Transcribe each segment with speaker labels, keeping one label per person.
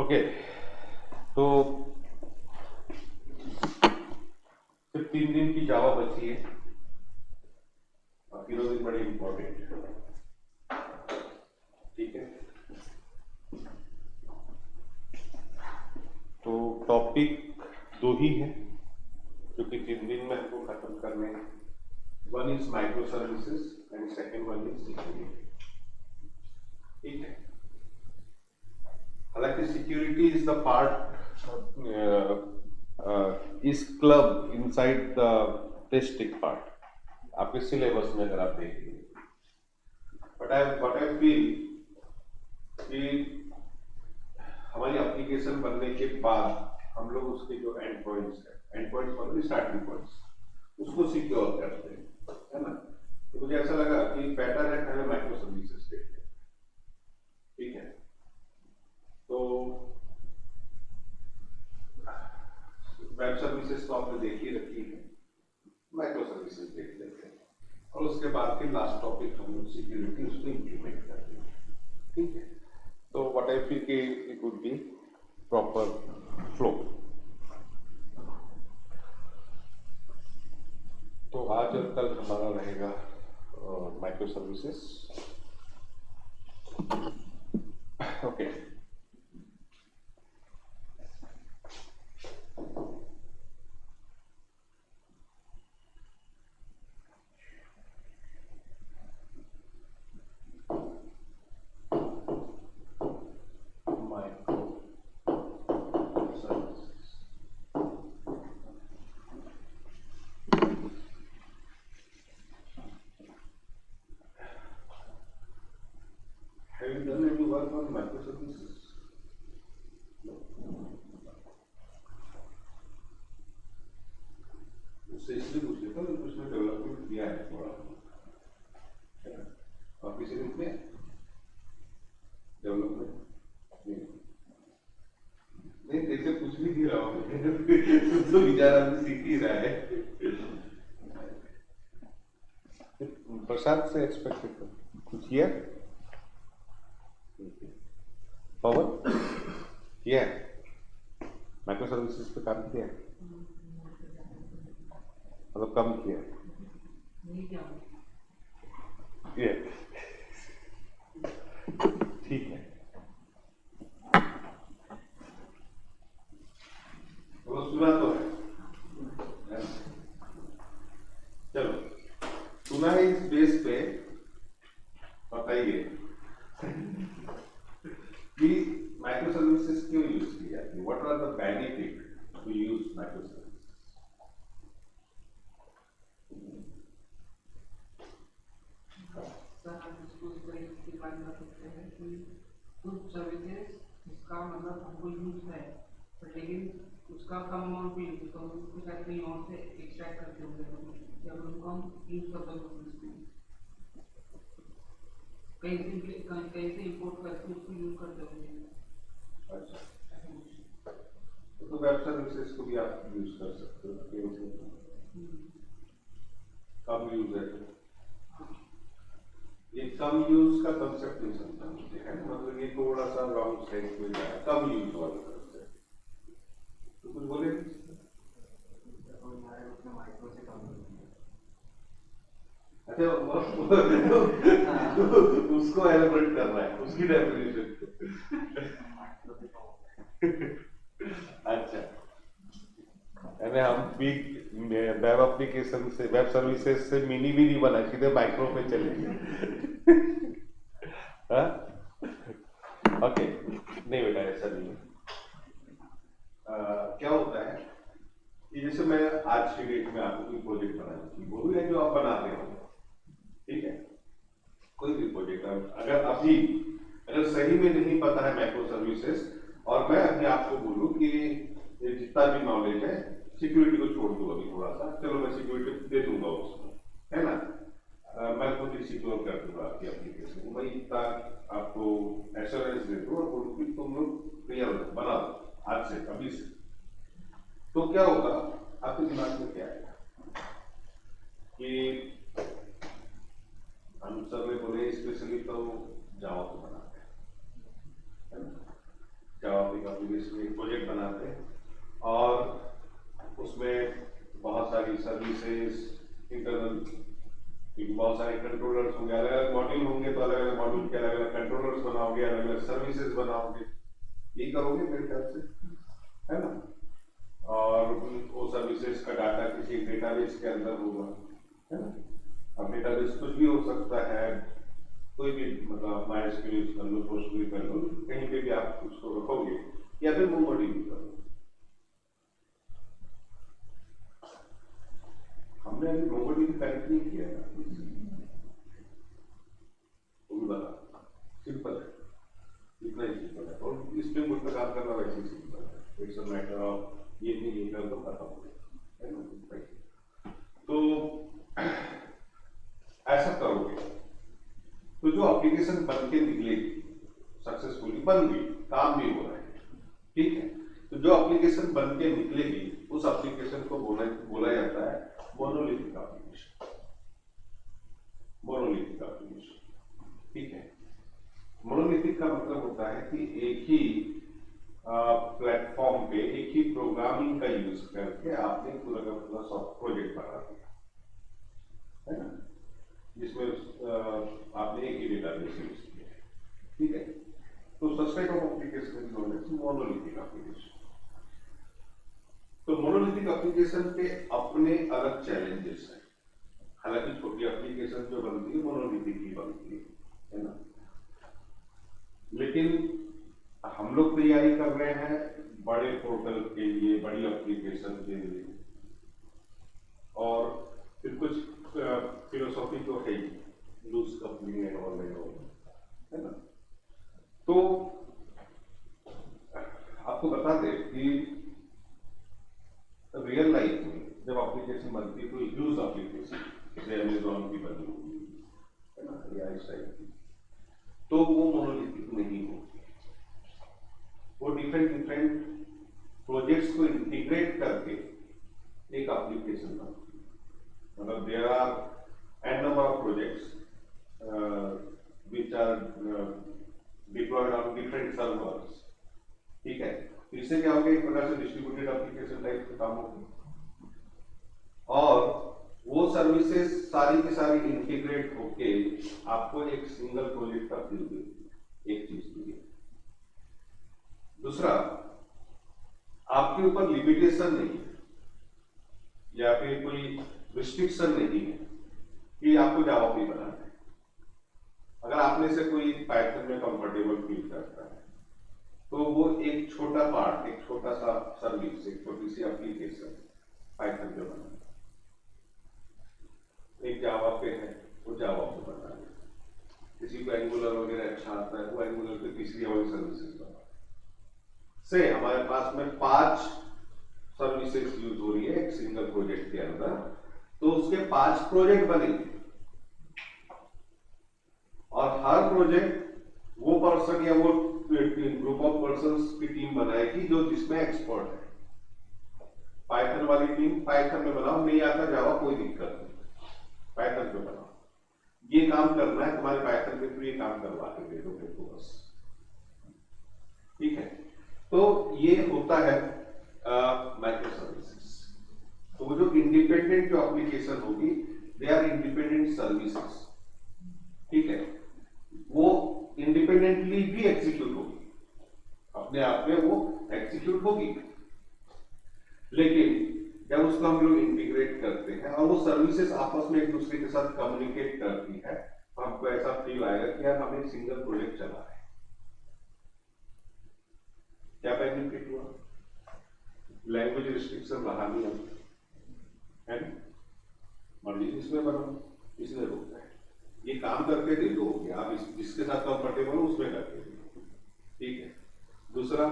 Speaker 1: Okay, तो सिर्फ 3 दिन की जावा बची है। बाकी 2 दिन बड़ी इंपॉर्टेंट है, ठीक है। तो टॉपिक 2 ही है जो कि 3 दिन में हमको खत्म करने हैं। One is micro services and second one is security, ठीक है। हालांकि security is the part is club inside the testing part आपके सिलेबस में अगर आप देखेंगे। बट आई फील कि हमारी एप्लीकेशन बनने के बाद हम लोग उसके जो एंड पॉइंट्स मतलब स्टार्टिंग पॉइंट्स उसको सिक्योर करते हैं, है ना। तो मुझे ऐसा लगा कि बेटर है पहले माइक्रो सर्विसेज देखते हैं, ठीक है। तो वेब सर्विसेज तो आपने देख ही रखी है, माइक्रो सर्विसेज देख लेते हैं और उसके बाद फिर लास्ट टॉपिक हम लोग सिक्योरिटी उसको इम्प्लीमेंट करते हैं, ठीक है। तो व्हाट आई फील कि it would be proper flow. तो आज और कल हमारा रहेगा micro services, okay. Micro services, have you done any work on microservices? उससे इसलिए पूछ लेता हूँ उसमें डेवलपमेंट किया है थोड़ा, और किसी ने किया डेवलपमेंट नहीं देखते कुछ भी नहीं रहा हूँ तो बेचारा भी सीख ही रहा है। प्रसाद से एक्सपेक्ट करता कुछ किया पवन किया माइक्रो सर्विसेज पे काम किया मतलब कम किया ठीक है। वो सुना तो है, चलो सुना है इस बेस पे बताइए कि माइक्रो सर्विसेज क्यों यूज की जाती है, what are the benefit to use micro services.
Speaker 2: कुछ सर्विसेज इसका मतलब हमको यूज है लेकिन उसका कम अमाउंट भी यूज तो उसको शायद कहीं और से एक्सट्रैक्ट करते होंगे जब उनको हम यूज करते हैं कहीं से इंपोर्ट करके उसको यूज करते होंगे।
Speaker 1: अच्छा, तो वेब सर्विसेज को भी आप यूज कर सकते हो, कम यूज है। ये कम यूज का कंसेप्ट नहीं समझता मुझे, है मतलब ये थोड़ा सा रॉन्ग सेंस में जाए कम यूज वाला कंसेप्ट। तो कुछ बोले अच्छा उसको एलिब्रेट कर रहा है उसकी डेफिनेशन अच्छा, यानी हम बिग वेब एप्लीकेशन से वेब सर्विसेज से मिनी भी नहीं बना, सीधे माइक्रो पे चले गए। ओके, नहीं बेटा ऐसा नहीं है। क्या होता है कि जैसे मैं आज की डेट में आपको कोई प्रोजेक्ट बनानी थी, वो भी है जो आप बनाते हो, ठीक है। कोई भी प्रोजेक्ट अगर अभी अगर सही में नहीं पता है माइक्रो सर्विसेज और मैं अभी आपको बोलूं कि जितना भी नॉलेज है सिक्योरिटी को छोड़ दो अभी थोड़ा सा, चलो मैं सिक्योरिटी दे दूंगा उसको, है ना। मैं खुद ही सिक्योर कर दूंगा आपकी एप्लीकेशन, मैं इतना आपको एश्योरेंस दे दूं और बोलूं कि तुम लोग क्लियर बना दो आज से अभी से। तो क्या होगा आपके दिमाग में क्या आएगा कि हम सर ने बोले स्पेशली तो जावा को बनाते हैं, है ना। जावा पे काफी सर्विसेज इंटरनल, क्योंकि बहुत सारे कंट्रोलर्स होंगे, अलग अलग मॉड्यूल होंगे, तो अलग अलग मॉड्यूल के अलग अलग कंट्रोलर्स बनाओगे, अलग अलग सर्विसेज बनाओगे, यही करोगे मेरे ख्याल से, है ना। और वो सर्विसेज का डाटा किसी डेटाबेस के अंदर होगा, है ना। अब डेटाबेस कुछ भी हो सकता है, कोई भी, मतलब MySQL यूज कर लो, PostgreSQL कर लो, कहीं पे भी आप उसको रखोगे, या फिर MongoDB करो। हमने अभी MongoDB कनेक्ट नहीं किया है, वो भी बता, सिंपल है, इतना ही सिंपल है, और स्प्रिंग बूट पे काम करना वैसे ही सिंपल है, इट्स अ मैटर ऑफ ये नहीं ये कर दो खत्म हो गया, है ना। तो ऐसा करोगे तो जो एप्लीकेशन बन के निकलेगी, सक्सेसफुली बन गई, काम भी हो रहा है, ठीक है, तो जो एप्लीकेशन बन के निकलेगी उस एप्लीकेशन को बोला जाता है मोनोलिथिक एप्लीकेशन, मोनोलिथिक एप्लीकेशन, ठीक है। मोनोलिथिक का मतलब होता है कि एक ही प्लेटफॉर्म पे एक ही प्रोग्रामिंग का यूज करके आपने पूरा का पूरा सॉफ्ट प्रोजेक्ट बना दिया, है ना, जिसमें आपने एक ही डेटाबेस यूज किया है, ठीक है। तो such type of application is known as monolithic application. तो मोनोलिथिक एप्लीकेशन के अपने अलग चैलेंजेस हैं, हालांकि छोटी एप्लीकेशन जो बनती है मोनोलिथिक ही बनती है ना, लेकिन हम लोग तैयारी कर रहे हैं बड़े पोर्टल के लिए, बड़ी एप्लीकेशन के लिए, और फिर कुछ फिलोसॉफी तो है ही, लूज कपलिंग एंड ऑल, है ना। तो आपको बता दें कि रियल लाइफ में जब एप्लीकेशन बनती है तो यूज एप्लीकेशन जैसे अमेजॉन की बनी होगी, है ना, या इस टाइप की, तो वो मोनोलिथिक नहीं होगी, वो डिफरेंट प्रोजेक्ट्स को इंटीग्रेट करके एक एप्लीकेशन बनती है। मतलब there are N number of projects which are deployed on different servers, ठीक है। तो इससे क्या होगा, एक प्रकार से डिस्ट्रीब्यूटेड एप्लीकेशन टाइप का काम होगा, और वो सर्विसेज सारी की सारी इंटीग्रेट होके आपको एक सिंगल प्रोजेक्ट का फील देगी, एक चीज की। दूसरा, आपके ऊपर लिमिटेशन नहीं है या फिर कोई रिस्ट्रिक्शन नहीं है कि आपको जावा पे बनाना है। अगर आप में से कोई पाइथन में कंफर्टेबल फील करता है तो वो एक छोटा पार्ट, एक छोटा सा सर्विस, एक छोटी सी एप्लीकेशन पाइथन पे बना, एक जावा पे है वो जावा पे बना, किसी को एंगुलर वगैरह अच्छा आता है वो एंगुलर पे तीसरी वाली सर्विसेज बना से। हमारे पास में 5 सर्विसेज यूज हो रही है एक सिंगल प्रोजेक्ट के अंदर, तो उसके 5 प्रोजेक्ट बनेंगे, और हर प्रोजेक्ट वो पर्सन या वो ग्रुप ऑफ पर्संस की टीम बनाएगी जो जिसमें एक्सपर्ट है। पाइथन वाली टीम पाइथन में बनाओ, नहीं आता जावा कोई दिक्कत नहीं, पाइथन पे बनाओ, ये काम करना है तुम्हारे पाइथन पे, तो ये काम करवा के दे दो मेरे को बस, ठीक है। तो ये होता है माइक्रो सर्विसेज। तो वो जो इंडिपेंडेंट जो एप्लीकेशन होगी, दे आर इंडिपेंडेंट सर्विसेज, ठीक है, वो इंडिपेंडेंटली भी एग्जीक्यूट होगी, अपने आप में वो एग्जीक्यूट होगी, लेकिन जब उसको हम लोग इंटीग्रेट करते हैं और वो सर्विसेज आपस में एक दूसरे के साथ कम्युनिकेट करती है, तो हमको ऐसा फील आएगा कि यार हमें एक सिंगल प्रोजेक्ट चला है। क्या बेनिफिट हुआ? लैंग्वेज रिस्ट्रिक्शन रहा नहीं है, मर्जी जिसमें बनाओ, इसमें रोकता है, ये काम करके दे दो, आप जिसके साथ कंफर्टेबल हो उसमें करके दे दो, ठीक है। दूसरा,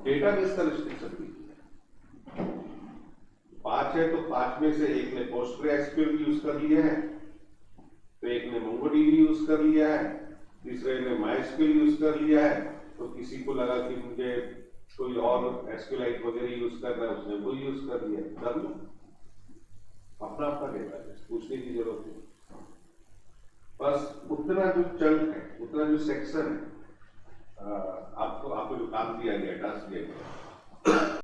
Speaker 1: डेटाबेस का रिस्ट्रिक्शन भी है, 5 है तो 5 में से एक ने PostgreSQL यूज कर लिया है, तो एक ने MongoDB यूज कर लिया है, तीसरे ने MySQL यूज कर लिया है, तो किसी को लगा कि मुझे कोई और SQLite वगैरह यूज करना है, उसने वो यूज कर लिया, कर लो, अपना अपना डेटाबेस, पूछने की जरूरत नहीं। बस उतना जो चंक है, उतना जो सेक्शन है, आपको जो काम दिया गया, टास्क दिया गया,